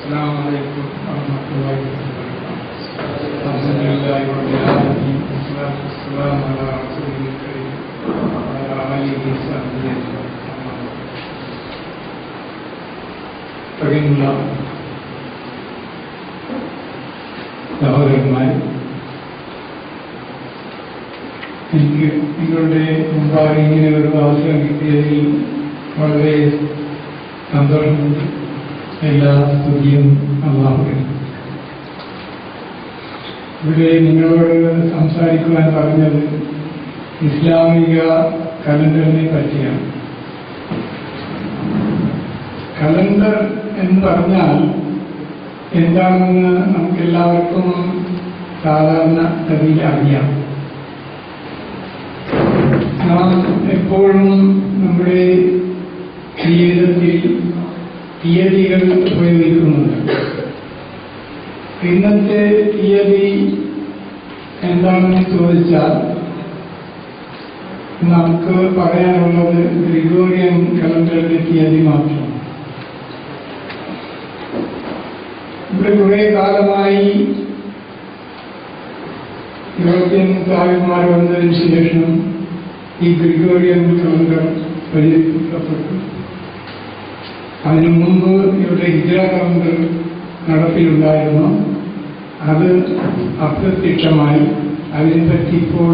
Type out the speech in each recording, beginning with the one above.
السلام عليكم ورحمة الله وبركاته. الحمد لله رب العالمين والصلاة والسلام على رسوله الكريم وعلى آله وصحبه أجمعين. പ്രിയമുള്ള സഹോദരന്മാർ, എനിക്ക് നിങ്ങളുടെ മുമ്പാകെ ഇങ്ങനെ ഒരു അവസരം കിട്ടിയതിൽ വളരെ സന്തോഷമുണ്ട്. എല്ലാ സ്തുതിയും അല്ലാഹുവിന്. ഇവിടെ നിങ്ങളോട് സംസാരിക്കുവാൻ പറഞ്ഞത് ഇസ്ലാമിക കലണ്ടറിനെ പറ്റിയാണ്. കലണ്ടർ എന്ന് പറഞ്ഞാൽ എന്താണെന്ന് നമുക്കെല്ലാവർക്കും സാധാരണ ഗതിയിൽ അറിയാം. നാം എപ്പോഴും നമ്മുടെ ജീവിതത്തിൽ തീയതികൾ ഉപയോഗിക്കുന്നുണ്ട്. ഇന്നത്തെ തീയതി എന്താണെന്ന് ചോദിച്ചാൽ നമുക്ക് പറയാനുള്ളത് ഗ്രിഗോറിയൻ കലണ്ടറിന്റെ തീയതി മാത്രം. ഇവിടെ കുറെ കാലമായി യൂറോപ്യൻ സാഹിബന്മാർ വന്നതിന് ശേഷം ഈ ഗ്രിഗോറിയൻ കലണ്ടർ പ്രചരിപ്പിക്കപ്പെട്ടു. അതിനു മുമ്പ് ഇവിടെ ഹിജ്റ കലണ്ടർ നടപ്പിലുണ്ടായിരുന്നു. അത് അപ്രത്യക്ഷമായി. അതിനെപ്പറ്റി ഇപ്പോൾ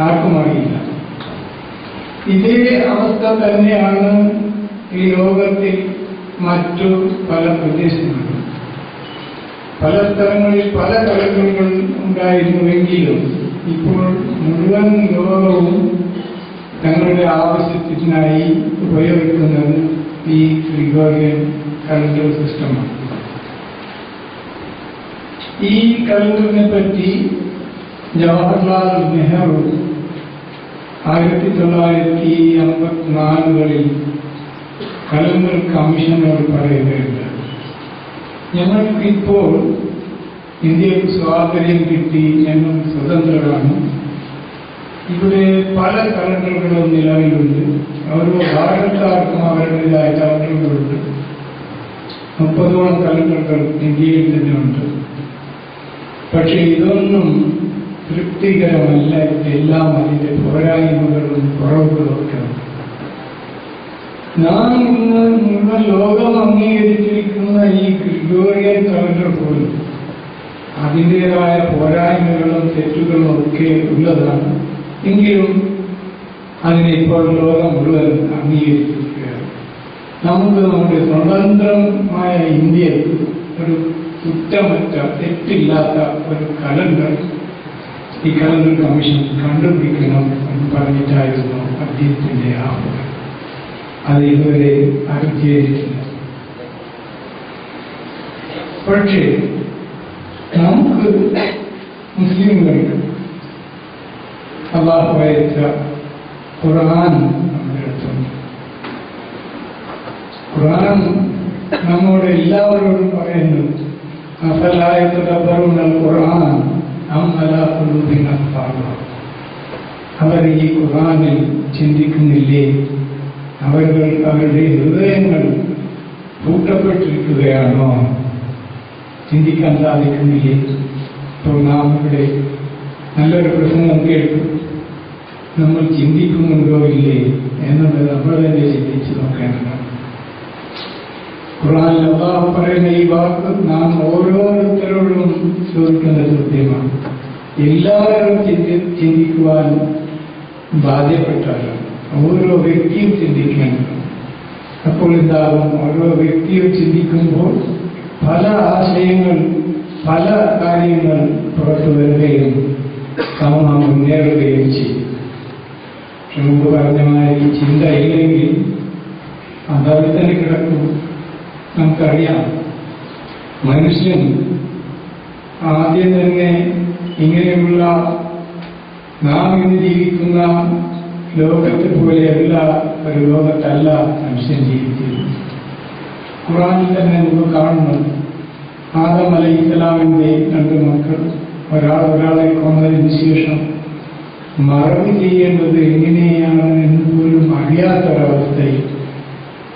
ആർക്കും അറിയില്ല. ഇതേ അവസ്ഥ തന്നെയാണ് ഈ ലോകത്തിൽ മറ്റു പല പ്രദേശങ്ങളിലും. പല സ്ഥലങ്ങളിൽ പല കലണ്ടറുകൾ ഉണ്ടായിരുന്നുവെങ്കിലും ഇപ്പോൾ മുഴുവൻ ലോകവും തങ്ങളുടെ ആവശ്യത്തിനായി ഉപയോഗിക്കുന്നത് ഈ ഗ്രിഗോറിയൻ കലണ്ടർ സിസ്റ്റമാണ്. ഈ കലണ്ടറിനെ പറ്റി ജവഹർലാൽ നെഹ്റു 1954 കലണ്ടർ കമ്മീഷനോട് പറയുകയുണ്ട്, ഞങ്ങൾക്കിപ്പോൾ ഇന്ത്യക്ക് സ്വാതന്ത്ര്യം കിട്ടി, ഞങ്ങൾ സ്വതന്ത്രരാണ്. ഇവിടെ പല കലണ്ടറുകളും നിലവിലുണ്ട്. ഓരോ ഭാരതക്കാർക്കും അവരുടേതായ കലണ്ടറുകളുണ്ട്. 30ഓളം കലണ്ടറുകൾ ഇന്ത്യയിൽ തന്നെയുണ്ട്. പക്ഷെ ഇതൊന്നും തൃപ്തികരമല്ല. എല്ലാം അതിൻ്റെ പോരായ്മകളും കുറവുകളും ഒക്കെ. നാം ഇന്ന് മുഴുവൻ ലോകം അംഗീകരിച്ചിരിക്കുന്ന ഈ ഗ്രിഗോറിയൻ കലണ്ടർ പോലും അതിൻ്റെതായ പോരായ്മകളും തെറ്റുകളും ഒക്കെ ഉള്ളതാണ്. എങ്കിലും അതിനെ ഇപ്പോൾ ലോകം മുഴുവൻ അംഗീകരിച്ചിരിക്കുകയാണ്. നമുക്ക് നമ്മുടെ സ്വതന്ത്രമായ ഇന്ത്യയിൽ ഒരു കുറ്റമറ്റ തെറ്റില്ലാത്ത ഒരു കലണ്ടർ ഈ കലണ്ടർ കമ്മീഷൻ കണ്ടുപിടിക്കണം എന്ന് പറഞ്ഞിട്ടായിരുന്നു അദ്ദേഹത്തിൻ്റെ ആഹ്വാനം. അത് ഇതുവരെ അംഗീകരിച്ചില്ല. പക്ഷേ നമുക്ക് മുസ്ലിംകൾക്ക് അല്ലാഹു അയച്ച ഖുർആൻ നമ്മുടെ അടുത്തുണ്ട്. ഖുർആൻ നമ്മോട് എല്ലാവരോടും പറയുന്നു, അഫലാ യതദബ്ബറൂനൽ ഖുർആൻ അം അലാ ഖുലൂബിൻ അഖ്ഫാലുഹാ. അവർ ഈ ഖുർആനിൽ ചിന്തിക്കുന്നില്ലേ? അവരുടെ ഹൃദയങ്ങൾ പൂട്ടപ്പെട്ടിരിക്കുകയാണോ? ചിന്തിക്കാൻ സാധിക്കുന്നില്ലേ? ഇപ്പോൾ നാം ഇവിടെ നല്ലൊരു പ്രസംഗം കേട്ടു. നമ്മൾ ചിന്തിക്കുന്നുണ്ടോ ഇല്ലേ എന്നുള്ളത് നമ്മൾ തന്നെ ചിന്തിച്ച് നോക്കേണ്ടതാണ്. ഖുർആനിൽ അല്ലാഹു പറയുന്ന ഈ വാക്ക് നാം ഓരോരുത്തരോടും ചോദിക്കുന്ന ചോദ്യമാണ്. എല്ലാവരും ചിന്തിക്കുവാൻ ബാധ്യപ്പെട്ടാലും ഓരോ വ്യക്തിയും ചിന്തിക്കേണ്ടത്. അപ്പോൾ എന്താകും? ഓരോ വ്യക്തിയും ചിന്തിക്കുമ്പോൾ പല ആശയങ്ങൾ, പല കാര്യങ്ങൾ പുറത്തു വരികയും സമൂഹം മുന്നേറുകയും ചെയ്യും. പക്ഷെ മുമ്പ് പറഞ്ഞ മാതിരി ചിന്ത ഇല്ലെങ്കിൽ അതവിടെ തന്നെ കിടക്കും. നമുക്കറിയാം, മനുഷ്യൻ ആദ്യം തന്നെ ഇങ്ങനെയുള്ള നാം ഇന്ന് ജീവിക്കുന്ന ലോകത്തെ പോലെയല്ല, ഒരു ലോകത്തല്ല മനുഷ്യൻ ജീവിച്ചിരുന്നത്. ഖുർആനിൽ തന്നെ നമുക്ക് കാണുന്നത് ആദം അലൈഹിസ്സലാമിന്റെ 2 മക്കൾ ഒരാളെ കൊന്നതിന് ശേഷം മറവ് ചെയ്യേണ്ടത് എങ്ങനെയാണ് എന്ന് പോലും അറിയാത്തൊരവസ്ഥയിൽ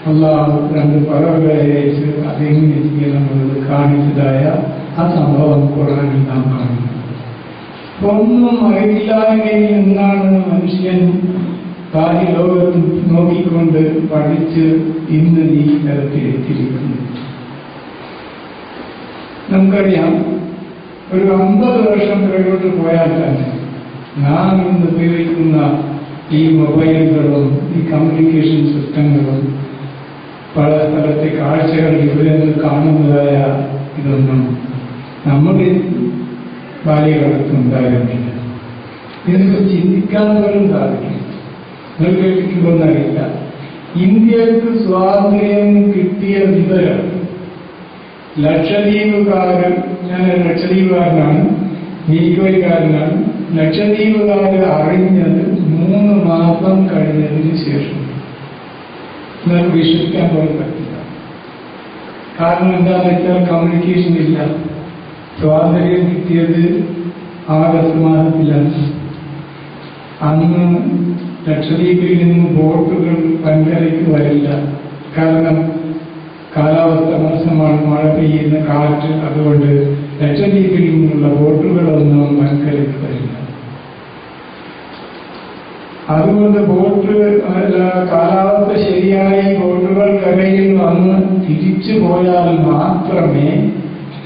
അള്ളാഹു രണ്ട് പറവകളയച്ച് അതെങ്ങനെ ചെയ്യണമെന്നത് കാണിച്ചതായ ആ സംഭവം ഖുർആനിൽ നാം കാണുന്നു. ഒന്നും അറിയില്ലായ്മയിൽ നിന്നാണ് മനുഷ്യൻ ബാഹ്യ ലോകത്ത് നോക്കിക്കൊണ്ട് പഠിച്ച് ഇന്ന് ഈ തരത്തിലെത്തിയിരിക്കുന്നത്. നമുക്കറിയാം, ഒരു 50 വർഷം പിറകോട്ട് പോയാൽ തന്നെ നാം ഇന്ന് ഉപയോഗിക്കുന്ന ഈ മൊബൈലുകളും ഈ കമ്മ്യൂണിക്കേഷൻ സിസ്റ്റങ്ങളും പല സ്ഥലത്തെ കാഴ്ചകൾ ഇവിടെ നിന്ന് കാണുന്നതായ ഇതൊന്നും നമ്മുടെ ബാല്യകാലത്ത് ഉണ്ടായിരുന്നില്ല. ഇതിനൊക്കെ ചിന്തിക്കാൻ പോലും സാധിക്കും. നിങ്ങൾ കേട്ടിട്ടുണ്ടോന്നറിയില്ല, ഇന്ത്യക്ക് സ്വാതന്ത്ര്യം കിട്ടിയ വിവരം ലക്ഷദ്വീപുകാരൻ, ഞാൻ ലക്ഷദ്വീപുകാരനാണ്, മീക്കോയിക്കാരനാണ്, ലക്ഷദ്വീപുകാർ അറിഞ്ഞത് 3 മാസം കഴിഞ്ഞതിന് ശേഷം. നിങ്ങൾക്ക് വിശ്വസിക്കാൻ പോലും പറ്റില്ല. കാരണം എന്താണെന്ന് വെച്ചാൽ കമ്മ്യൂണിക്കേഷൻ ഇല്ല. സ്വാതന്ത്ര്യം കിട്ടിയത് ആഗസ്റ്റ് മാസത്തിലാണ്. അന്ന് ലക്ഷദ്വീപിൽ നിന്ന് ബോട്ടുകൾ വൻകരയ്ക്ക് വരില്ല. കാരണം കാലാവസ്ഥ മോശമാണ്, മഴ പെയ്യുന്ന കാറ്റ്. അതുകൊണ്ട് ലക്ഷദ്വീപിൽ നിന്നുള്ള ബോട്ടുകളൊന്നും വൻകരയ്ക്ക് വരില്ല. അതുകൊണ്ട് കാലാവസ്ഥ ശരിയായി ബോട്ടുകൾ കരയിൽ വന്ന് തിരിച്ചു പോയാൽ മാത്രമേ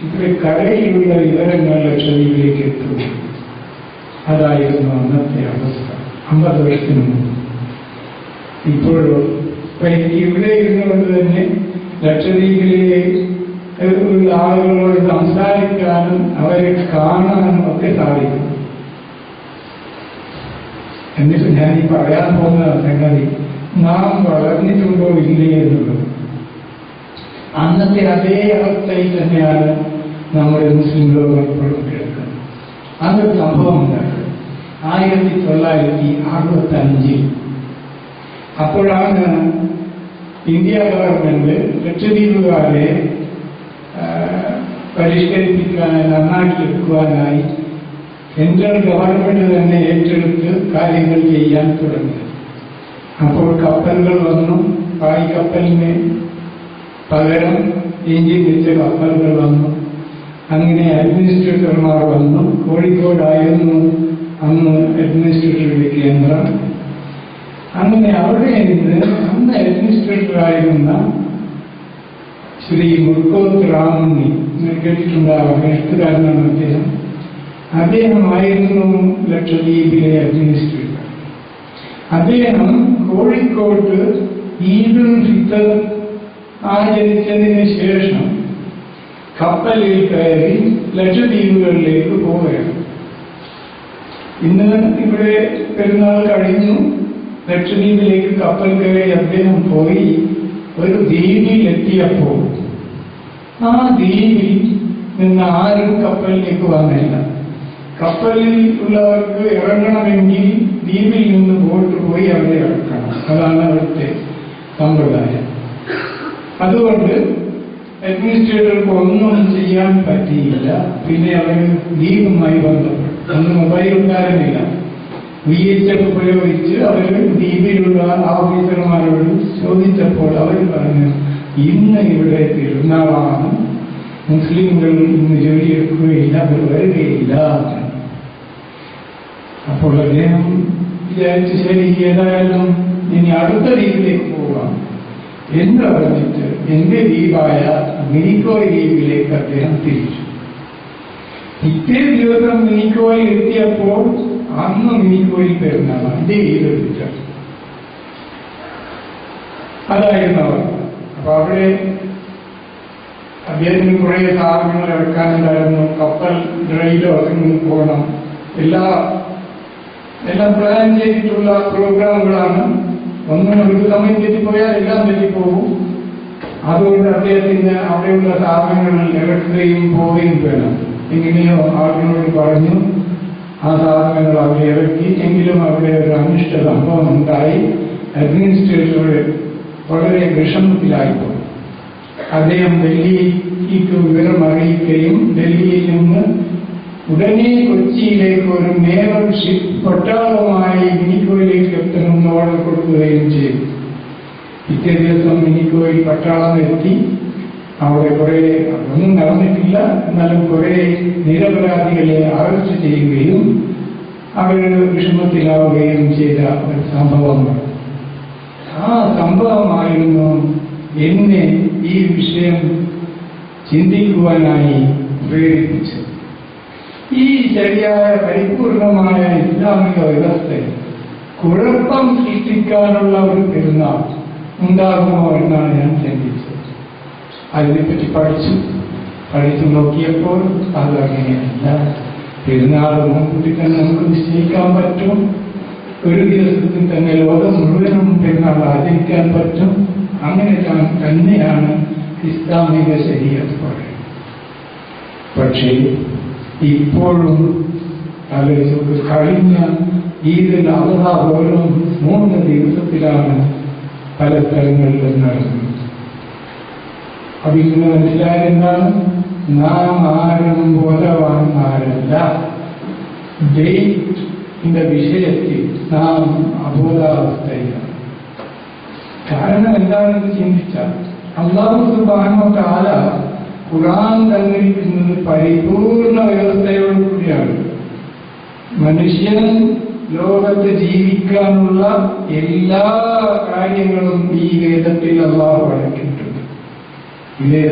ഇവിടെ കരയിലുള്ള വിവരങ്ങൾ ലക്ഷദ്വീപിലേക്ക് എത്തൂ. അതായിരുന്നു അന്നത്തെ അവസ്ഥ 50 വർഷത്തിന് മുമ്പ്. ഇപ്പോഴും ഇവിടെ ഇരുന്നുകൊണ്ട് തന്നെ ലക്ഷദ്വീപിലെ ആളുകളോട് സംസാരിക്കാനും അവരെ കാണാനും ഒക്കെ സാധിക്കും. എന്നിട്ട് ഞാൻ ഈ പറയാൻ പോകുന്ന സംഗതി നാം വളർന്നിട്ടുണ്ടോ ഇല്ലേ എന്നുള്ളത്. അന്നത്തെ അതേ അവസ്ഥയിൽ തന്നെയാണ് നമ്മുടെ മുസ്ലിം ലോകം ഇപ്പോഴും കിടക്കുന്നത്. അന്നൊരു സംഭവം ഉണ്ടായത് 1965. അപ്പോഴാണ് ഇന്ത്യ ഗവൺമെന്റ് ലക്ഷദ്വീപുകാരെ പരിഷ്കരിപ്പിക്കാനായി, നന്നാക്കിയെടുക്കുവാനായി സെൻട്രൽ ഗവൺമെന്റ് തന്നെ ഏറ്റെടുത്ത് കാര്യങ്ങൾ ചെയ്യാൻ തുടങ്ങി. അപ്പോൾ കപ്പലുകൾ വന്നു. പായ്ക്കപ്പലിന് പകരം എഞ്ചിൻ വെച്ച കപ്പലുകൾ വന്നു. അങ്ങനെ അഡ്മിനിസ്ട്രേറ്റർമാർ വന്നു. കോഴിക്കോടായിരുന്നു അന്ന് അഡ്മിനിസ്ട്രേറ്ററുടെ കേന്ദ്രം. അങ്ങനെ അവിടെ നിന്ന് അന്ന് അഡ്മിനിസ്ട്രേറ്ററായിരുന്ന ശ്രീ മുർക്കോത്ത് രാമുണ്ണി, കേട്ടിട്ടുണ്ടാവാം, എഴുത്തുകാരനാണ് അദ്ദേഹം. അദ്ദേഹമായിരുന്നു ലക്ഷദ്വീപിലെ അഡ്മിനിസ്ട്രേറ്റർ. അദ്ദേഹം കോഴിക്കോട്ട് ഈദുൽ ഫിത്തർ ആചരിച്ചതിന് ശേഷം കപ്പലിൽ കയറി ലക്ഷദ്വീപുകളിലേക്ക് പോവുകയാണ്. ഇന്ന് ഇവിടെ പെരുന്നാൾ കഴിഞ്ഞു. ലക്ഷദ്വീപിലേക്ക് കപ്പൽ കയറി അദ്ദേഹം പോയി ഒരു ദ്വീപിൽ എത്തിയപ്പോൾ ആ ദ്വീപിൽ നിന്ന് ആരും കപ്പലിലേക്ക് വന്നില്ല. കപ്പലിൽ ഉള്ളവർക്ക് ഇറങ്ങണമെങ്കിൽ ദ്വീപിൽ നിന്ന് ബോട്ട് പോയി അവിടെ ഇറക്കണം. അതാണ് അവിടുത്തെ സമ്പ്രദായം. അതുകൊണ്ട് അഡ്മിനിസ്ട്രേറ്റർക്ക് ഒന്നും ചെയ്യാൻ പറ്റിയില്ല. പിന്നെ അവർ ദ്വീപുമായി ബന്ധപ്പെട്ടു. അന്ന് മൊബൈൽ ഉണ്ടായിരുന്നില്ല. VHF ഉപയോഗിച്ച് അവർ ദ്വീപിലുള്ള ഓഫീസർമാരോട് ചോദിച്ചപ്പോൾ അവർ പറഞ്ഞു, ഇന്ന് ഇവിടെ പെരുന്നാളാണ്, മുസ്ലിംകൾ ഇന്ന് ജോലിയെടുക്കുകയില്ല, അവർ വരികയില്ല. അപ്പോൾ അദ്ദേഹം വിചാരിച്ച് ശരി, ഏതായാലും ഇനി അടുത്ത ദ്വീപിലേക്ക് പോകാം എന്ന് പറഞ്ഞിട്ട് എന്റെ ദ്വീപായ മിനിക്കോയ് ദ്വീപിലേക്ക് അദ്ദേഹം തിരിച്ചു. പിറ്റേ ദിവസം മിനിക്കോയിൽ എത്തിയപ്പോൾ അന്ന് മിനിക്കോയിൽ പെരുന്നാളാണ്. ഇത് ഈദുൽ അതായിരുന്നു അവർ. അപ്പൊ അവിടെ അദ്ദേഹത്തിന് കുറെ സാധനങ്ങൾ ഇറക്കാനുണ്ടായിരുന്നു. കപ്പൽ ഡ്രൈലോ അങ്ങനെ പോകണം. എല്ലാം പ്ലാൻ ചെയ്തിട്ടുള്ള പ്രോഗ്രാമുകളാണ്. ഒന്നും ഒരു സമയം തെറ്റിപ്പോയാൽ എല്ലാം തെറ്റിപ്പോകും. അതുകൊണ്ട് അദ്ദേഹത്തിന് അവിടെയുള്ള സാധനങ്ങൾ ഇറക്കുകയും പോവുകയും വേണം. എങ്ങനെയോ ആളുകളോട് പറഞ്ഞു ആ സാധനങ്ങൾ അവിടെ ഇറക്കി. എങ്കിലും അവിടെ ഒരു അനിഷ്ട സംഭവം ഉണ്ടായി. അഡ്മിനിസ്ട്രേറ്റർ വളരെ വിഷമത്തിലായിപ്പോയി. അദ്ദേഹം ഡൽഹിക്ക് വിവരം അറിയിക്കുകയും ഡൽഹിയിൽ നിന്ന് ഉടനെ കൊച്ചിയിലേക്ക് ഒരു നേവൽ ഷിപ്പ് പട്ടാളമായി മിനിക്കോയിലേക്ക് എത്തണമെന്ന് ഓർഡർ കൊടുക്കുകയും ചെയ്തു. പിറ്റേ ദിവസം മിനിക്കോയിൽ പട്ടാളം എത്തി. അവിടെ കുറെ, അതൊന്നും നടന്നിട്ടില്ല, എന്നാലും കുറെ നിരപരാധികളെ അറസ്റ്റ് ചെയ്യുകയും അവർ വിഷമത്തിലാവുകയും ചെയ്ത ഒരു സംഭവമാണ്. ആ സംഭവമായിരുന്നു എന്നെ ഈ വിഷയം ചിന്തിക്കുവാനായി പ്രേരിപ്പിച്ചത്. ഈ ശരിയായ പരിപൂർണമായ ഇസ്ലാമിക വ്യവസ്ഥയിൽ കുഴപ്പം സൃഷ്ടിക്കാനുള്ള ഒരു പെരുന്നാൾ ഉണ്ടാകുമോ എന്നാണ് ഞാൻ ചിന്തിച്ചത്. അതിനെപ്പറ്റി പഠിച്ചു നോക്കിയപ്പോൾ അതങ്ങനെയല്ല. പെരുന്നാൾ മുൻകൂട്ടി തന്നെ നമുക്ക് നിശ്ചയിക്കാൻ പറ്റും. ഒരു ദിവസത്തിൽ തന്നെ ലോകം മുഴുവനും പെരുന്നാൾ ആചരിക്കാൻ പറ്റും. അങ്ങനെ തന്നെയാണ് ഇസ്ലാമിക ശരീഅത്ത് പറയുന്നത്. പക്ഷേ ഇപ്പോഴും കഴിഞ്ഞ ഈദുൽ അദ്ഹ പോലും 3 ദിവസത്തിലാണ് പല സ്ഥലങ്ങളിലും നടന്നത്. അതിൽ നിന്ന് മനസ്സിലായെന്താണ്? നാം ആരും ബോധവാന്മാരല്ല. ഡേറ്റിന്റെ വിഷയത്തിൽ നാം അബോധാവസ്ഥയിലാണ്. കാരണം എന്താണെന്ന് ചിന്തിച്ചാൽ അല്ലാഹു സുബ്ഹാനഹു വ തആല ഖുർആൻ തന്നിരിക്കുന്നത് പരിപൂർണ വ്യവസ്ഥയോടുകൂടിയാണ്. മനുഷ്യൻ ലോകത്ത് ജീവിക്കാനുള്ള എല്ലാ കാര്യങ്ങളും ഈ വേദത്തിൽ അല്ലാഹു അടക്കിയിട്ടുണ്ട്. ഇത്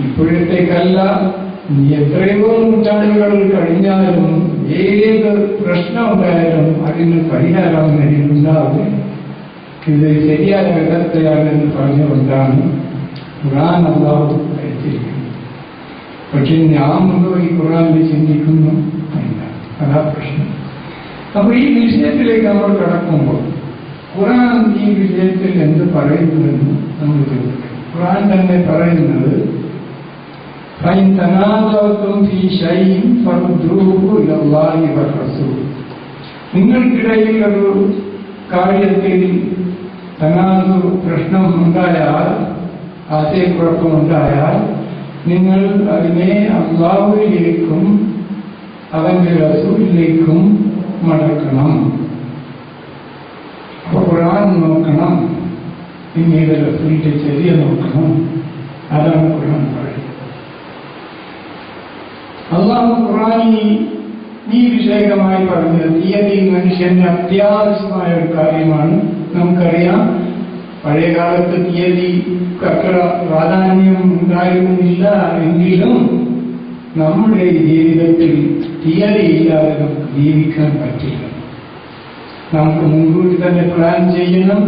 ഇപ്പോഴത്തേക്കല്ല, എത്രയോ നൂറ്റാണ്ടുകൾ കഴിഞ്ഞാലും ഏത് പ്രശ്നമുണ്ടായാലും അതിന് പരിഹാരം ഉണ്ടാവും. ഇത് ശരിയായ വ്യവസ്ഥയാണെന്ന് പറഞ്ഞുകൊണ്ടാണ് ഖുർആൻ അല്ലാഹു അയച്ചിരിക്കുന്നത്. പക്ഷെ ഞാൻ മുമ്പ് ഈ ഖുർആനിൽ ചിന്തിക്കുന്നു ഇല്ല, അതാ പ്രശ്നം. അപ്പൊ ഈ വിഷയത്തിലേക്ക് നമ്മൾ കടക്കുമ്പോൾ ഖുർആൻ ഈ വിഷയത്തിൽ എന്ത് പറയുന്നുവെന്ന് നമ്മൾ ചോദിക്കും. ഖുർആൻ തന്നെ പറയുന്നത് فَإِن تَنَازَعْتُمْ فِي شَيْءٍ فَرُدُّوهُ إِلَى اللَّهِ وَالرَّسُولِ. നിങ്ങൾക്കിടയിൽ ഒരു കാര്യത്തിൽ പ്രശ്നം ഉണ്ടായാൽ, ആശയക്കുഴപ്പമുണ്ടായാൽ, നിങ്ങൾ അതിനെ അല്ലാഹുവിലേക്കും അവന്റെ റസൂലിലേക്കും മടക്കണം. അപ്പോൾ ഖുർആൻ നോക്കണം, പിന്നീട് റസൂലിന്റെ ചര്യ നോക്കണം. അതാണ് ഖുർആൻ പറയുന്നത്. അല്ലാഹു ഖുർആനിൽ ഈ വിഷയകമായി പറഞ്ഞത് തീയതി മനുഷ്യന്റെ അത്യാവശ്യമായ ഒരു കാര്യമാണ്. നമുക്കറിയാം, പഴയകാലത്ത് തീയതിക്ക് അത്ര പ്രാധാന്യം ഉണ്ടായിരുന്നില്ല. എങ്കിലും നമ്മുടെ ജീവിതത്തിൽ തീയതി ഇല്ലാതെ നമുക്ക് ജീവിക്കാൻ പറ്റില്ല. നമുക്ക് മുൻകൂട്ടി തന്നെ പ്ലാൻ ചെയ്യണം,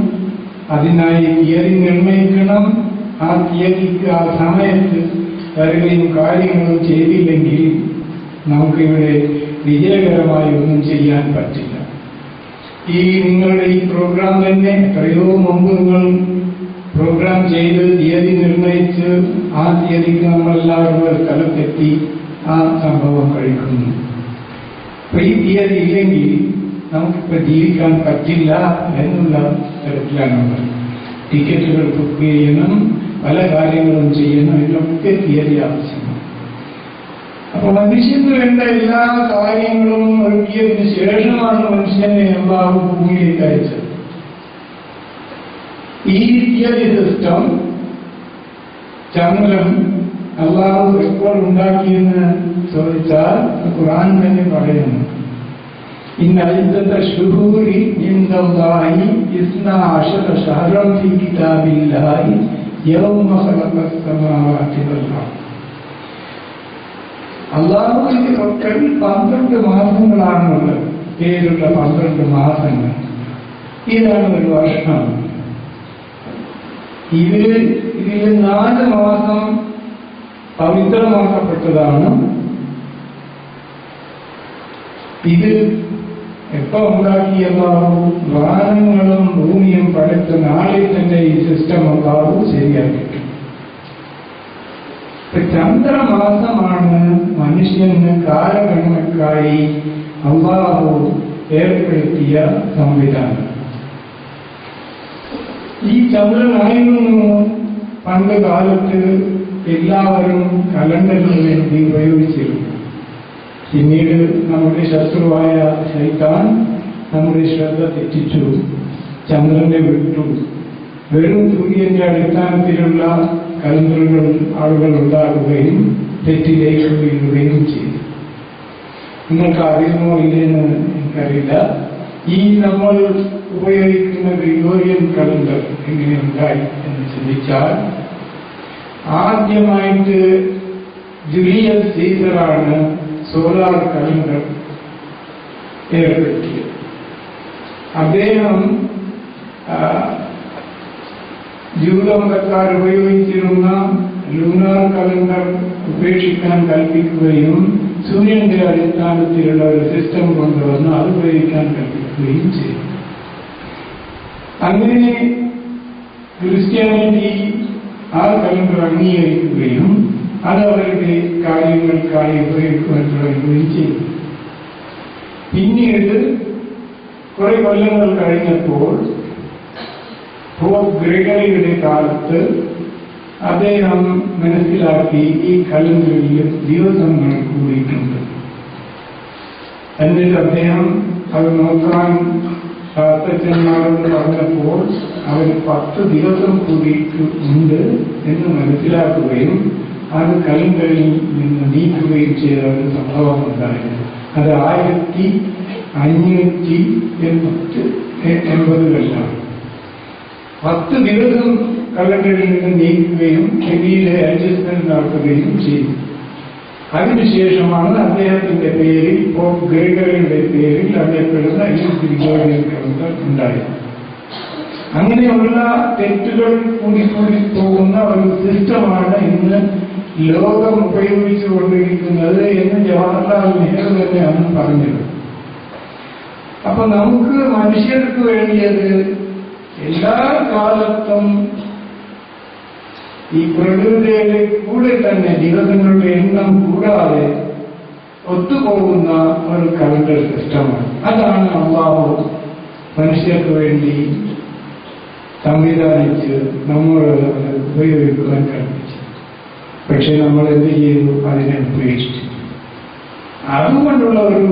അതിനായി തീയതി നിർണയിക്കണം. ആ തീയതിക്ക് ആ സമയത്ത് വരികയും കാര്യങ്ങളും ചെയ്തില്ലെങ്കിൽ നമുക്കിവിടെ വിജയകരമായി ഒന്നും ചെയ്യാൻ പറ്റില്ല. നിങ്ങളുടെ ഈ പ്രോഗ്രാം തന്നെ എത്രയോ മുമ്പ് നിങ്ങൾ പ്രോഗ്രാം ചെയ്ത് തീയതി നിർണയിച്ച് ആ തീയതിക്ക് നമ്മളെല്ലാവരും ഒരു സ്ഥലത്തെത്തി ആ സംഭവം കഴിക്കുന്നു. അപ്പൊ ഈ തീയതി ഇല്ലെങ്കിൽ നമുക്കിപ്പോൾ ജീവിക്കാൻ പറ്റില്ല എന്നുള്ള തരത്തിലാണുള്ളത്. ടിക്കറ്റുകൾ ബുക്ക് ചെയ്യണം, പല കാര്യങ്ങളും ചെയ്യണം, ഇതിനൊക്കെ തീയതി ആവശ്യമാണ്. അപ്പൊ മനുഷ്യന് വേണ്ട എല്ലാ കാര്യങ്ങളും ഒരുക്കിയതിന് ശേഷമാണ് മനുഷ്യനെ അല്ലാഹു ഭൂമിയിലേക്ക് അയച്ചത്. ഈ തീയതി സിസ്റ്റം ചന്ദ്രൻ അല്ലാഹു എപ്പോൾ ഉണ്ടാക്കിയെന്ന് ചോദിച്ചാൽ ഖുർആൻ തന്നെ പറയുന്നു, ഇന്ന ഇദ്ദത ശുഹൂരി ഇൻദല്ലാഹി 12 ശഹറൻ ഫീ കിതാബില്ലാഹി യൗമ ഖലഖസ് സമാവാതി വൽ അർദ്. അല്ലാഹുവിന്റെ പക്കൽ 12 മാസങ്ങളാണുള്ളത്, പേരുള്ള 12 മാസങ്ങൾ. ഇതാണ് ഒരു വർഷം. ഇതിൽ 4 മാസം പവിത്രമാക്കപ്പെട്ടതാണ്. ഇത് എപ്പോ ഉണ്ടാക്കിയ അല്ലാഹു വാനങ്ങളും ഭൂമിയും പടുത്ത നാളിൽ തന്നെ ഈ സിസ്റ്റം അല്ലാഹു ശരിയാക്കിയിട്ടുണ്ട്. ചന്ദ്രമാസമാണ് മനുഷ്യന് കാലഗണനക്കായി അല്ലാഹു ഏർപ്പെടുത്തിയ സംവിധാനം. ഈ ചന്ദ്രനായിരുന്നു പണ്ട് കാലത്ത് എല്ലാവരും കലണ്ടറിന് വേണ്ടി ഉപയോഗിച്ചിരുന്നു. പിന്നീട് നമ്മുടെ ശത്രുവായ ശൈത്താൻ നമ്മുടെ ശ്രദ്ധ തെറ്റിച്ചു, ചന്ദ്രനെ വിട്ടു. വെറും സൂര്യന്റെ അടിസ്ഥാനത്തിലുള്ള കലണ്ടറുകൾ ആളുകൾ ഉണ്ടാക്കുകയും തെറ്റിലേക്ക് വീഴുകയും ചെയ്തു. നിങ്ങൾക്ക് അറിയുമോ ഇല്ലെന്ന് എനിക്കറിയില്ല. ഈ നമ്മൾ ഉപയോഗിക്കുന്ന ഗ്രിഗോറിയൻ കലണ്ടർ എങ്ങനെ ഉണ്ടായി എന്ന് ചിന്തിച്ചാൽ, ആദ്യമായിട്ട് ജൂലിയസ് സീസറാണ് സോളാർ കലണ്ടർ ഏർപ്പെടുത്തിയത്. അദ്ദേഹം ജൂതമതക്കാർ ഉപയോഗിച്ചിരുന്ന ലൂണാർ കലണ്ടർ ഉപേക്ഷിക്കാൻ കൽപ്പിക്കുകയും സൂര്യന്റെ അടിസ്ഥാനത്തിലുള്ള ഒരു സിസ്റ്റം കൊണ്ടുവന്ന് അത് ഉപയോഗിക്കാൻ കൽപ്പിക്കുകയും ചെയ്തു. അങ്ങനെ ക്രിസ്ത്യാനിറ്റി ആ കലണ്ടർ അംഗീകരിക്കുകയും അത് അവരുടെ കാര്യങ്ങൾക്കായി ഉപയോഗിക്കുവാൻ തുടങ്ങുകയും ചെയ്തു. പിന്നീട് കുറെ കൊല്ലങ്ങൾ കഴിഞ്ഞപ്പോൾ പോപ്പ് ഗ്രിഗറിയുടെ കാലത്ത് അദ്ദേഹം മനസ്സിലാക്കി ഈ കലണ്ടറിൽ ദിവസങ്ങൾ കൂടിയിട്ടുണ്ട്. എന്നിട്ട് അദ്ദേഹം അത് നോക്കാൻ ശാസ്ത്രജ്ഞന്മാരോട് പറഞ്ഞപ്പോൾ അവർ 10 ദിവസം കൂടിയിട്ടുണ്ട് എന്ന് മനസ്സിലാക്കുകയും അത് കലണ്ടറിൽ നിന്ന് നീക്കുകയും ചെയ്ത ഒരു സംഭവം ഉണ്ടായിരുന്നു. അത് 1580-കളിലാണ്. 10 ദിവസം കലണ്ടറിൽ നിന്ന് നീക്കുകയും പിന്നീട് അഡ്ജസ്റ്റ്മെന്റ് നടത്തുകയും ചെയ്തു. അതിനുശേഷമാണ് അദ്ദേഹത്തിന്റെ പേരിൽ പോപ്പ് ഗ്രിഗറിയുടെ പേരിൽ അറിയപ്പെടുന്ന ഈ ഗ്രിഗോറിയൻ കലണ്ടർ ഉണ്ടായത്. അങ്ങനെയുള്ള തെറ്റുകൾ കൂടി പോകുന്ന ഒരു സിസ്റ്റമാണ് ഇന്ന് ലോകം ഉപയോഗിച്ചുകൊണ്ടിരിക്കുന്നത് എന്ന് ജവഹർലാൽ നെഹ്റു തന്നെയാണ് പറഞ്ഞത്. അപ്പൊ നമുക്ക് മനുഷ്യർക്ക് വേണ്ടിയത് എല്ലാ കാലത്തും ഈ പ്രകൃതിയുടെ കൂടെ തന്നെ ദിവസങ്ങളുടെ എണ്ണം കൂടാതെ ഒത്തുപോകുന്ന ഒരു കലണ്ടർ സിസ്റ്റമാണ്. അതാണ് അല്ലാഹു മനുഷ്യർക്ക് വേണ്ടി സംവിധാനിച്ച് നമ്മൾ ഉപയോഗിക്കുവാൻ കൽപ്പിച്ചു. പക്ഷെ നമ്മൾ എന്ത് ചെയ്തു? അതിനെ ഉപേക്ഷിച്ചു. അതുകൊണ്ടുള്ള ഒരു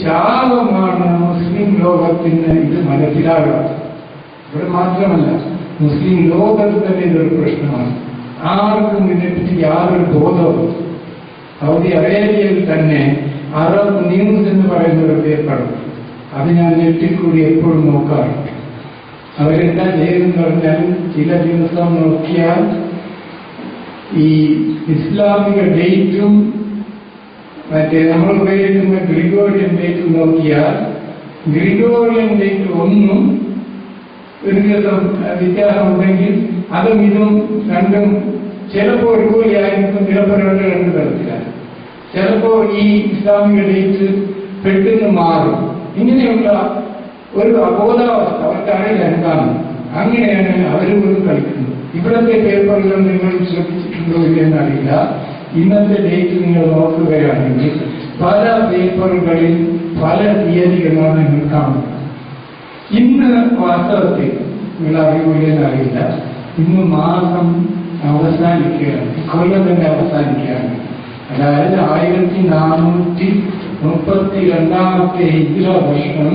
ശാപമാണ് മുസ്ലിം ലോകത്തിന് ഇത് മനസ്സിലാകാത്തത്. ഇവിടെ മാത്രമല്ല, മുസ്ലിം ലോകത്ത് തന്നെ ഇതൊരു പ്രശ്നമാണ്. ആർക്കും ഇതിനെപ്പറ്റി യാതൊരു ബോധവും. സൗദി അറേബ്യയിൽ തന്നെ അറബ് ന്യൂസ് എന്ന് പറയുന്ന ഒരു പേപ്പറുണ്ട്. അത് ഞാൻ നെറ്റിൽ കൂടി എപ്പോഴും നോക്കാറുണ്ട്. അവരെന്താ ചെയ്യുമെന്ന് പറഞ്ഞാൽ, ചില ദിവസം നോക്കിയാൽ ഈ ഇസ്ലാമിക ഡേറ്റും മറ്റേ നമ്മൾ ഉപയോഗിക്കുന്ന ഗ്രിഗോറിയൻ ഡേറ്റും നോക്കിയാൽ ഗ്രിഗോറിയൻ ഡേറ്റ് ഒന്നും ഒരു ദിവസം വ്യത്യാസമുണ്ടെങ്കിൽ അതും ഇതും രണ്ടും ചിലപ്പോൾ ഒരുപോലെയായിരിക്കും, ചിലപ്പോൾ രണ്ട് തരത്തിലാണ്. ചിലപ്പോൾ ഈ ഇസ്ലാമിക ഡേറ്റ് പെട്ടെന്ന് മാറും. ഇങ്ങനെയുള്ള ഒരു അബോധാവസ്ഥ അവർക്കറിയില്ല എന്താണ്. അങ്ങനെയാണ് അവരും കളിക്കുന്നത്. ഇവിടത്തെ പേപ്പറുകൾ നിങ്ങൾ ശ്രദ്ധിച്ചിട്ടുണ്ടോ ഇല്ലെന്നറിയില്ല. ഇന്നത്തെ ഡേറ്റ് നിങ്ങൾ നോക്കുകയാണെങ്കിൽ പല പേപ്പറുകളിൽ പല തീയതികളാണ് നിങ്ങൾ കാണുന്നത്. ഇന്ന് വാസ്തവത്തിൽ നിങ്ങൾ അറിയില്ലെന്നറിയില്ല, ഇന്ന് മാസം അവസാനിക്കുകയാണ്, കൊല്ലം തന്നെ അവസാനിക്കുകയാണ്. അതായത് 1432 ഹിജ്റ വർഷം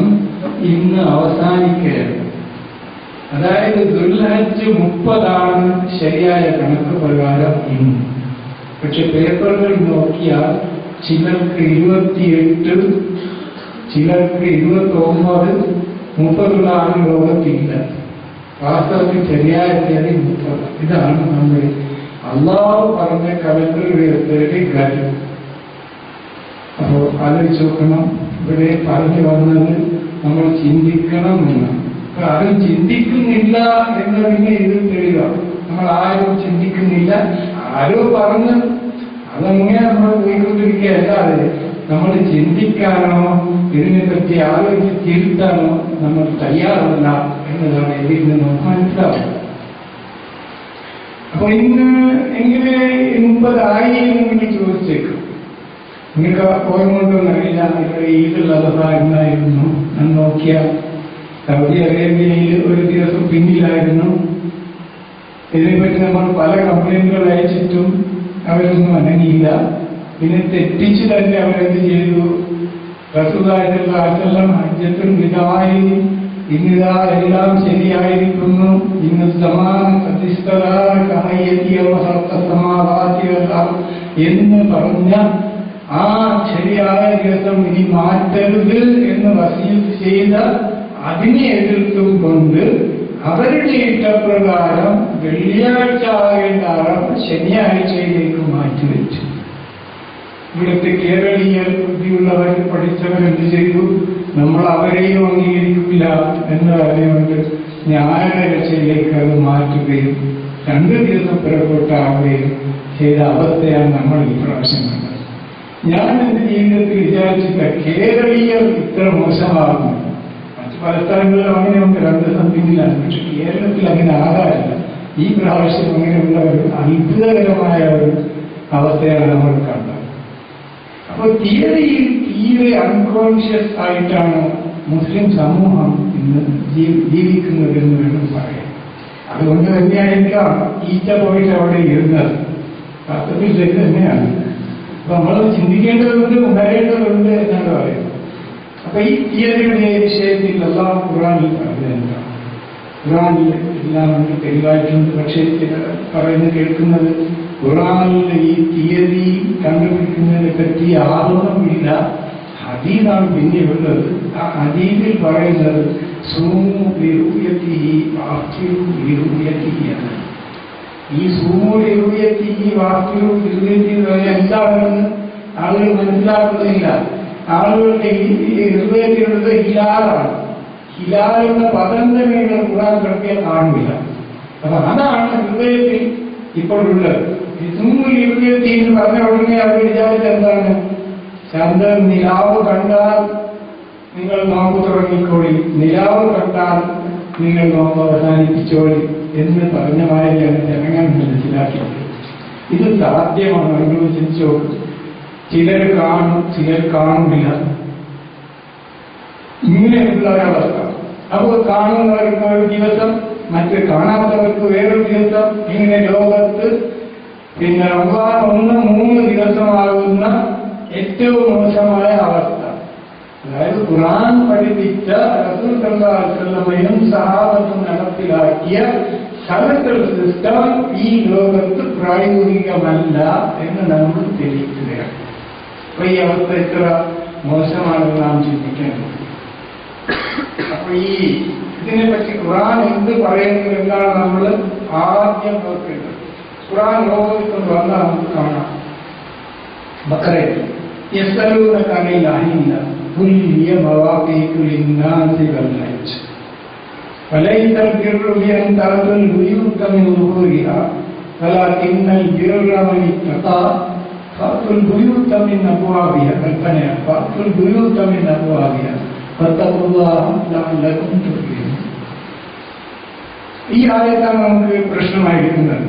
ഇന്ന് അവസാനിക്കുകയാണ്. അതായത് ദുൽഹജ്ജ് 30 ശരിയായ കണക്ക് പ്രകാരം ഇന്ന്. പക്ഷെ പേപ്പറുകൾ നോക്കിയാൽ ചിലർക്ക് 28, ചിലർക്ക് 29, 30 ലോകത്തില്ല. വാസ്തവത്തിൽ ശരിയായ തീയതി 30. ഇതാണ് നമ്മൾ അള്ളാഹു പറഞ്ഞ കലണ്ടറുടെ കാര്യം. അപ്പോ ആലോചിച്ച് നോക്കണം. ഇവിടെ പറഞ്ഞു വന്നത് നമ്മൾ ചിന്തിക്കണം എന്നാണ്. ആരും ചിന്തിക്കുന്നില്ല എന്നതിനെ ഇത് തെളിയുക. നമ്മൾ ആരും ചിന്തിക്കുന്നില്ല, ആരോ പറഞ്ഞ് അതങ്ങനെ നമ്മൾ പോയിക്കൊണ്ടിരിക്കുകയല്ലാതെ നമ്മൾ ചിന്തിക്കാനോ ഇതിനെപ്പറ്റി ആലോചിച്ച് തിരുത്താനോ നമ്മൾ തയ്യാറല്ല എന്നതാണ് ഇതിൽ നിന്ന് മനസ്സിലാവുന്നത്. അപ്പൊ ഇന്ന് എങ്ങനെ 30 എന്ന് ചോദിച്ചേക്കും. നിങ്ങൾക്ക് ഓർമ്മകൊണ്ടൊന്നറിയില്ല, ഇവിടെ ഈദുൽ അദ്ഹ എന്നായിരുന്നു. ഞാൻ നോക്കിയാൽ സൗദി അറേബ്യയിൽ ഒരു ദിവസം പിന്നിലായിരുന്നു. ഇതിനെപ്പറ്റി നമ്മൾ പല കംപ്ലൈന്റുകൾ അയച്ചിട്ടും അവരൊന്നും അനങ്ങിയില്ല. പിന്നെ തെറ്റിച്ച് തന്നെ അവരെന്ത് ചെയ്തു? റസൂലുള്ളാഹി സ്വല്ലല്ലാഹു അലൈഹി വസല്ലം ഹജ്ജത്തുൽ വിദാഇ ഇന്നിതാ എല്ലാം ശരിയായിരിക്കുന്നു, ഇന്ന് എന്ന് പറഞ്ഞ ആ ശരിയായ ദിവസം ഇനി മാറ്റരുത് എന്ന് വസീയത്ത് ചെയ്ത അതിനെ എതിർത്തും കൊണ്ട് അവരുടെ ഇഷ്ടപ്രകാരം വെള്ളിയാഴ്ച ആകേണ്ട അറബ് ശനിയാഴ്ചയിലേക്ക് മാറ്റിവെച്ചു. ഇവിടുത്തെ കേരളീയർ ബുദ്ധിയുള്ളവർ പഠിച്ചവർ എന്ത് ചെയ്തു? നമ്മൾ അവരെയും അംഗീകരിക്കില്ല എന്ന് പറഞ്ഞുകൊണ്ട് ഞായറാഴ്ചയിലേക്ക് അത് മാറ്റുകയും 2 ദിവസം പിറകോട്ടാവുകയും ചെയ്ത അവസ്ഥയാണ് നമ്മൾ ഈ പ്രാവശ്യം കണ്ടത്. ഞാൻ എന്റെ ജീവിതത്തിൽ വിചാരിച്ചില്ല കേരളീയർ ഇത്ര മോശമാകുന്നു. മറ്റു പല സ്ഥലങ്ങളിലും അങ്ങനെയുണ്ട്, 2 സംതിങ്ങിലാണ്. പക്ഷെ കേരളത്തിൽ അങ്ങനെ ആകാറില്ല. ഈ പ്രാവശ്യം അങ്ങനെയുള്ള ഒരു അത്ഭുതകരമായ ഒരു അവസ്ഥയാണ് നമ്മൾ കണ്ടത്. അപ്പോൾ തിയറിയിൽ തീരെ അൺകോൺഷ്യസ് ആയിട്ടാണ് മുസ്ലിം സമൂഹം ഇന്ന് ജീവിക്കുന്നതെന്ന് വേണം പറയാം. അതുകൊണ്ട് തന്നെയായിരിക്കാം ഈച്ച പോയിട്ട് അവിടെ ഇരുന്നത്. വാസ്തവത്തിൽ ശരി തന്നെയാണ്. അപ്പൊ നമ്മൾ ചിന്തിക്കേണ്ടതുണ്ട്, ഉണരേണ്ടതുണ്ട് എന്നാണ് പറയുന്നത്. അപ്പൊ ഈ തിയറിയുടെ വിഷയത്തിൽ അല്ലാഹു ഖുർആനിൽ പറയുന്നത്, ഖുർആനിൽ എല്ലാം നമുക്ക് തെളിവായിട്ടുണ്ട്. പക്ഷേ പറയുന്നത് കേൾക്കുന്നത് ഖുർആനിലെ ഈ തിയറി കണ്ടുപിടിക്കുന്നതിനെ പറ്റി ആദരവില്ല, ഹദീസാണ് പിന്നെയുള്ളത്. ആ ഹദീസിൽ പറയുന്നത് സൂമു ലിറുയതിഹി വഅഫ്തിറു ലിറുയതിഹി ആണ്. ഈ സൂമു ലിറുയതിഹി വഅഫ്തിറു ലിറുയതിഹി എന്താണെന്ന് ആളുകൾ മനസ്സിലാക്കുന്നില്ല. ആളുകളുടെ ഹൃദയത്തിലുള്ളത് ഹിലാലാണ്. ഹിലാൽ എന്ന പദം തന്നെ ഖുർആൻ കൃത്യം കാണില്ല. അപ്പൊ അതാണ് ഹൃദയത്തിൽ ഇപ്പോഴുള്ളത്. എന്ന് പറഞ്ഞ ഉടനെ അവർ വിചാരിച്ച എന്താണ്? ചന്ദ്രൻ നിലാവ് കണ്ടാൽ നിങ്ങൾ നോമ്പ് തുടങ്ങിക്കോളി, നിലാവ് കണ്ടാൽ നിങ്ങൾ നോമ്പ് അവസാനിപ്പിച്ചോളി എന്ന് പറഞ്ഞ മാതിരിയാണ് ജനങ്ങൾ മനസ്സിലാക്കിയത്. ഇത് സാധ്യമാണ്. നിങ്ങൾ ചിന്തിച്ചു നോക്കും. ചിലർ കാണും, ചിലർ കാണില്ല. ഇങ്ങനെയുള്ള ഒരവസ്ഥ. അപ്പോൾ കാണുന്നവർക്ക് ഒരു ദിവസം, മറ്റ് കാണാത്തവർക്ക് വേറൊരു ദിവസം. ഇങ്ങനെ ലോകത്ത് പിന്നെ റമദാൻ 1-3 ദിവസമാകുന്ന ഏറ്റവും മോശമായ അവസ്ഥ. അതായത് ഖുർആൻ പഠിപ്പിച്ച റസൂൽ സല്ലല്ലാഹു അലൈഹി വസല്ലമയും സഹാബത്തും നടപ്പിലാക്കിയ സലഫൽ സിസ്റ്റം ഈ ലോകത്ത് പ്രായോഗികമല്ല എന്ന് നമ്മൾ തെളിയിക്കുകയാണ്. അപ്പൊ ഈ അവസ്ഥ എത്ര മോശമാണെന്ന് നാം ചിന്തിക്കേണ്ടത്. അപ്പൊ ഇതിനെപ്പറ്റി ഖുർആൻ എന്ത് പറയുന്നു എന്നാണ് നമ്മൾ ആദ്യം നോക്കേണ്ടത്. ഖുർആൻ ലോകത്തിൽ വന്നാൽ നമുക്ക് കാണാം. ബഖറയിൽ യസ്അലൂനക അനിൽ അഹില്ല ഖുൽ ഹിയ മവാഖീതു ലിന്നാസി വൽ ഹജ്ജ് ഫലൈസൽ ബിർറു ബിഅൻ തഅതുൽ ബുയൂത മിൻ ളുഹൂരിഹാ വലാകിന്നൽ ബിർറ മൻ ഇത്തഖാ ഫഅതുൽ ബുയൂത മിൻ അബ്വാബിഹാ കൽപ്പനയാണ്. ഫഅതുൽ ബുയൂത മിൻ അബ്വാബിഹാ ഫത്തഖുല്ലാഹ ലഅല്ലകും തുഫ്ലിഹൂൻ. ഈ ആയത്താണ് നമുക്ക് പ്രശ്നമായിരിക്കുന്നത്.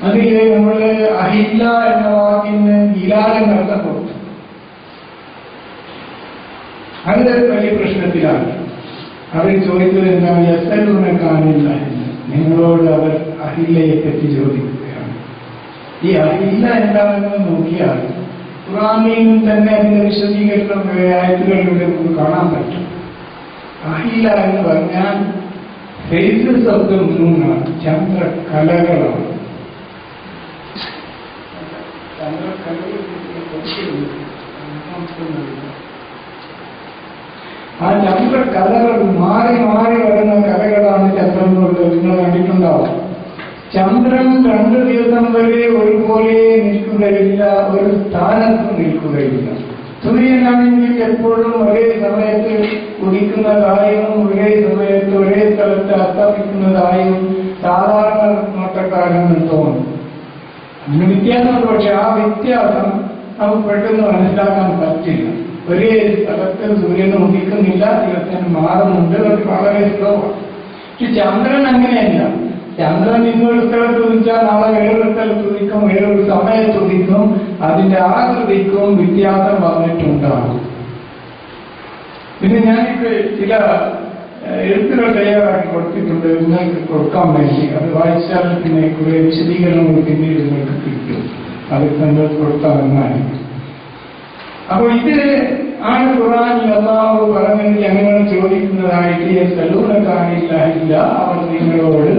അതില് നമ്മള് അഹില്ല എന്ന വാക്കിന് ഇലാലം അർത്ഥം കൊടുത്തു. അത് വലിയ പ്രശ്നത്തിലാണ്. അവർ ചോദിച്ചത് എന്താണ്? യസ്അലൂനകാനിൽ അഹില്ല, നിങ്ങളോട് അവർ അഹില്ലയെ പറ്റി ചോദിക്കുകയാണ്. ഈ അഹില്ല എന്താണെന്ന് നോക്കിയാൽ ഖുർആനിൽ തന്നെ അതിന്റെ വിശദീകരണം ആയത്തുകളിലൂടെ നമുക്ക് കാണാൻ പറ്റും. അഹില്ല എന്ന് പറഞ്ഞാൽ ഫേസസ് ഓഫ് ദ മൂൺ ആണ്, ചന്ദ്രകലകളാണ്. ആ ചന്ദ്രകലകൾ മാറി മാറി വരുന്ന കലകളാണ് ചന്ദ്രനുള്ളത്. നിങ്ങൾ കണ്ടിട്ടുണ്ടാവും. ചന്ദ്രൻ 2 ദിവസം വരെ ഒരുപോലെ നിൽക്കുകയില്ല, ഒരു സ്ഥാനത്ത് നിൽക്കുകയില്ല. സൂര്യനാണെങ്കിൽ എപ്പോഴും ഒരേ സമയത്ത് ഉദിക്കുന്നതായും ഒരേ സമയത്ത് ഒരേ സ്ഥലത്ത് അസ്തമിക്കുന്നതായും സാധാരണ നോട്ടക്കാരന് തോന്നും. അതിന് വ്യത്യാസമുണ്ട്. പക്ഷെ ആ വ്യത്യാസം നമുക്ക് പെട്ടെന്ന് മനസ്സിലാക്കാൻ പറ്റില്ല. ഒരേ സ്ഥലത്ത് സൂര്യൻ ഉദിക്കുന്നില്ല, ദിവസം മാറുന്നുണ്ട്. അത് വളരെ സ്ലോവാണ്. പക്ഷെ ചന്ദ്രൻ അങ്ങനെയല്ല. ചന്ദ്രൻ ഇന്നൊരു സ്ഥലത്ത് ഉദിച്ചാൽ നാളെ വേറൊരു സ്ഥലത്ത് ഉദിക്കും, വേറൊരു സമയത്ത് ഉദിക്കും. അതിന്റെ ആകൃതിക്കും വ്യത്യാസം വന്നിട്ടുണ്ടാകും. പിന്നെ ഞാനിപ്പോ ചില എഴുത്തുകൾ തയ്യാറാക്കി കൊടുത്തിട്ടുണ്ട്, നിങ്ങൾക്ക് കൊടുക്കാൻ വേണ്ടി. അത് വായിച്ചാൽ പിന്നെ കുറെ വിശദീകരണങ്ങൾ പിന്നീട് നിങ്ങൾക്ക് കിട്ടും. അത് നിങ്ങൾ കൊടുക്കാമെന്നാണ്. അപ്പോൾ ഇത് ആണ് ഖുർആനിൽ അല്ലാഹു പറഞ്ഞത് ഞങ്ങൾ ചോദിക്കുന്നതായിട്ട് സലൂനക്കാനില്ല, അവർ നിങ്ങളോട്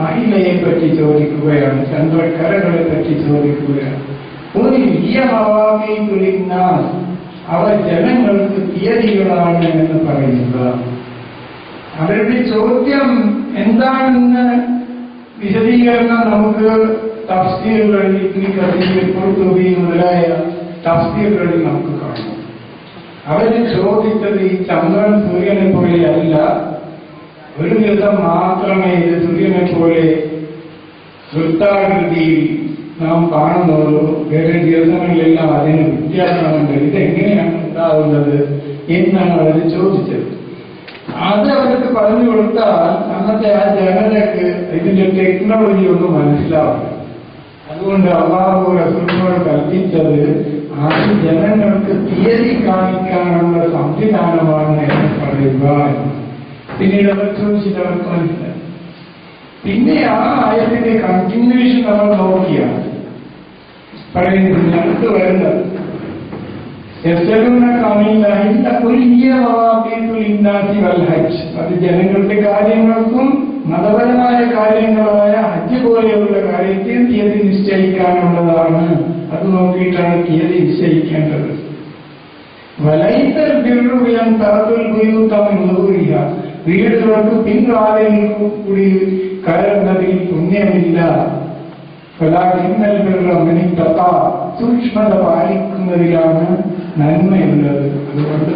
അഹിലയെ പറ്റി ചോദിക്കുകയാണ്, ചന്ദ്രക്കരകളെ പറ്റി ചോദിക്കുകയാണ്. ഒരു അവർ ജനങ്ങൾക്ക് തീയതികളാണ് എന്ന് പറയുക. അവരുടെ ചോദ്യം എന്താണെന്ന് വിശദീകരണം നമുക്ക് തഫ്സീറുകളിൽ ഇബ്നു കസീർ, ഖുർതുബി മുതലായ തഫ്സീറുകളിൽ നമുക്ക് കാണാം. അവര് ചോദിച്ചത് ഈ ചന്ദ്രൻ സൂര്യനെ പോലെയല്ല, ഒരു ദിവസം മാത്രമേ ഇത് സൂര്യനെ പോലെ വൃത്താകൃതിയിൽ നാം കാണുന്നുള്ളൂ, വേറെ ദിവസങ്ങളിലെല്ലാം അതിന് വ്യത്യാസമുണ്ട്, ഇതെങ്ങനെയാണ് ഉണ്ടാവുന്നത് എന്നാണ് അവർ ചോദിച്ചത്. അത് അവർക്ക് പറഞ്ഞു കൊടുത്താൽ അന്നത്തെ ആ ജനതയ്ക്ക് ഇതിന്റെ ടെക്നോളജി ഒന്നും മനസ്സിലാവില്ല. അതുകൊണ്ട് അല്ലാഹു റസൂലിനോട് കൽപ്പിച്ചത് ആ ജനങ്ങൾക്ക് തീയതി കാണിക്കാനുള്ള സംവിധാനമാണ് എന്ന് പറയുക. പിന്നീട് അവർ ചോദിച്ചിട്ട് അവർക്ക് മനസ്സിലായി. പിന്നെ ആ ആയത്തിന്റെ കണ്ടിന്യൂഷൻ നമ്മൾ നോക്കിയാണ് പറയുന്നത്, ഞങ്ങൾക്ക് വരുന്നത് അത് ജനങ്ങളുടെ കാര്യങ്ങൾക്കും മതപരമായ കാര്യങ്ങളായ ഹജ്ജ് പോലെയുള്ള കാര്യത്തിൽ തീയതി നിശ്ചയിക്കാനുള്ളതാണ്. അത് നോക്കിയിട്ടാണ് തീയതി നിശ്ചയിക്കേണ്ടത്. വീടുകൾക്ക് പിൻകാലയിൽ കൂടി കയറുന്നതിൽ പുണ്യമില്ല. സൂക്ഷ്മത പാലിക്കുന്നതിലാണ് നന്മയുള്ളത്. അതുകൊണ്ട്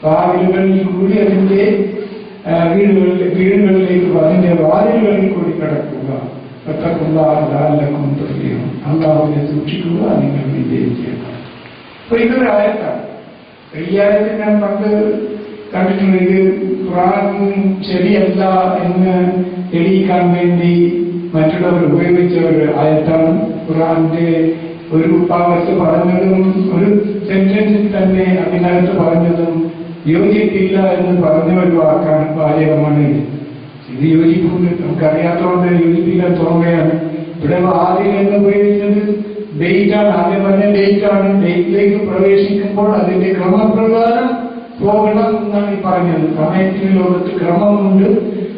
വാതിലുകളിൽ കൂടി അതിന്റെ വീടുകളിലേക്ക് അതിന്റെ വാതിലുകളിൽ കൂടി കിടക്കുക. അല്ലാഹുവിനെ സൂക്ഷിക്കുക, നിങ്ങൾ വിജയിക്കുക. അപ്പൊ ഇതൊരു ആയത്താണ്. ഈ ആയത്തിൽ ഞാൻ പണ്ട് കണ്ടിട്ടുണ്ട്. ഇത് ഖുർആൻ ശരിയല്ല എന്ന് തെളിയിക്കാൻ വേണ്ടി മറ്റുള്ളവർ ഉപയോഗിച്ച ഒരു ആയത്താണ്. ഖുർആന്റെ ഒരു ഭാഗത്ത് പറഞ്ഞതും ഒരു സെന്റൻസിൽ തന്നെ അതിനകത്ത് പറഞ്ഞതും യോജിപ്പില്ല എന്ന് പറഞ്ഞ ഒരു വാക്കാണ്, വാചകമാണ് ഇത്. ഇത് യോജിപ്പുണ്ട്, നമുക്കറിയാത്തതുകൊണ്ട് യോജിപ്പില്ല തോന്നുകയാണ്. ഇവിടെ വാതിൽ എന്ന് ഉപയോഗിച്ചത് ഡേറ്റാണ്, ആദ്യം പറഞ്ഞ ഡേറ്റാണ്. ഡേറ്റിലേക്ക് പ്രവേശിക്കുമ്പോൾ അതിന്റെ ക്രമപ്രകാരം പോകണം എന്നാണ് ഈ പറഞ്ഞത്. സമയത്തിന് ലോകത്ത് ക്രമമുണ്ട്,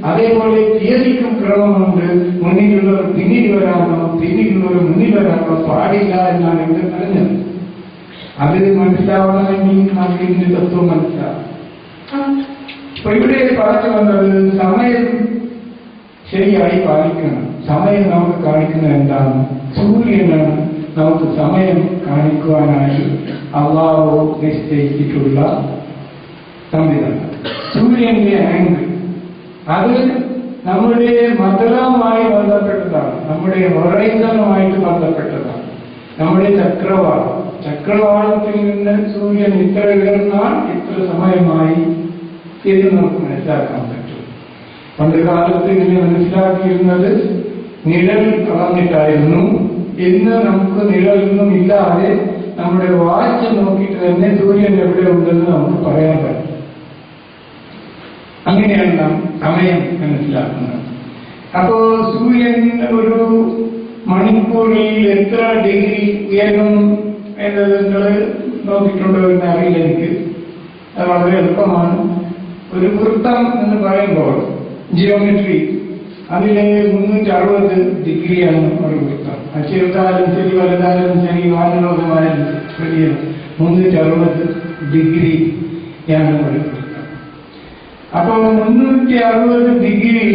അതേപോലെ തീയതിക്കും ക്രമമുണ്ട്. മുന്നിലുള്ളവർ പിന്നീട് വരാമോ, പിന്നീടുള്ളവർ മുന്നിൽ വരാമോ പാടില്ല എന്നാണ് ഇവിടെ പറഞ്ഞത്. അത് മനസ്സിലാവണമെങ്കിൽ നമുക്ക് ഇതിന്റെ തത്വം മനസ്സിലാവും. അപ്പൊ ഇവിടെ പറഞ്ഞു വന്നത് സമയം ശരിയായി പാലിക്കണം. സമയം നമുക്ക് കാണിക്കുന്നത് എന്താണ്? സൂര്യനാണ് നമുക്ക് സമയം കാണിക്കുവാനായി അല്ലാഹു നിശ്ചയിച്ചിട്ടുള്ള സംവിധാനം. സൂര്യന്റെ ആംഗിൾ അത് നമ്മുടെ മതവുമായി ബന്ധപ്പെട്ടതാണ്, നമ്മുടെ ഹൊറൈസണുമായിട്ട് ബന്ധപ്പെട്ടതാണ്. നമ്മുടെ ചക്രവാളത്തിൽ നിന്ന് സൂര്യൻ ഇത്ര ഉയർന്നാൽ ഇത്ര സമയമായി ഇത് നമുക്ക് മനസ്സിലാക്കാൻ പറ്റും. പണ്ട് കാലത്ത് ഇതിനെ മനസ്സിലാക്കിയിരുന്നത് നിഴൽ കളഞ്ഞിട്ടായിരുന്നു. ഇന്ന് നമുക്ക് നിഴലൊന്നും ഇല്ലാതെ നമ്മുടെ വാച്ച് നോക്കിയിട്ട് തന്നെ സൂര്യൻ എവിടെ ഉണ്ടെന്ന് നമുക്ക് പറയാൻ പറ്റും. അങ്ങനെയാണ് നാം സമയം മനസ്സിലാക്കുന്നത്. അപ്പോ സൂര്യൻ ഒരു മണിക്കൂറിൽ എത്ര ഡിഗ്രി ഉയരും എന്നത് നിങ്ങൾ നോക്കിയിട്ടുണ്ടോ എന്ന് അറിയില്ല എനിക്ക്. അത് വളരെ എളുപ്പമാണ്. ഒരു വൃത്തം എന്ന് പറയുമ്പോൾ ജിയോമെട്രി അതിലെ 360 ഡിഗ്രിയാണ് ഒരു വൃത്തം. ചെറുതായാലും ശരി, വലുതായാലും ശരി, വാനലോകമായാലും ശരി, 360 ഡിഗ്രിയാണ് ഒരു വൃത്തം. അപ്പൊ 360 ഡിഗ്രി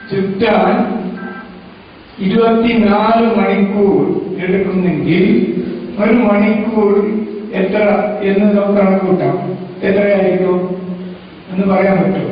ചുറ്റാൻ 24 മണിക്കൂർ എടുക്കുന്നെങ്കിൽ ഒരു മണിക്കൂർ എത്ര എന്ന് നമുക്ക് കണക്കൂട്ടാം. എത്രയായിരിക്കും എന്ന് പറയാൻ പറ്റുമോ?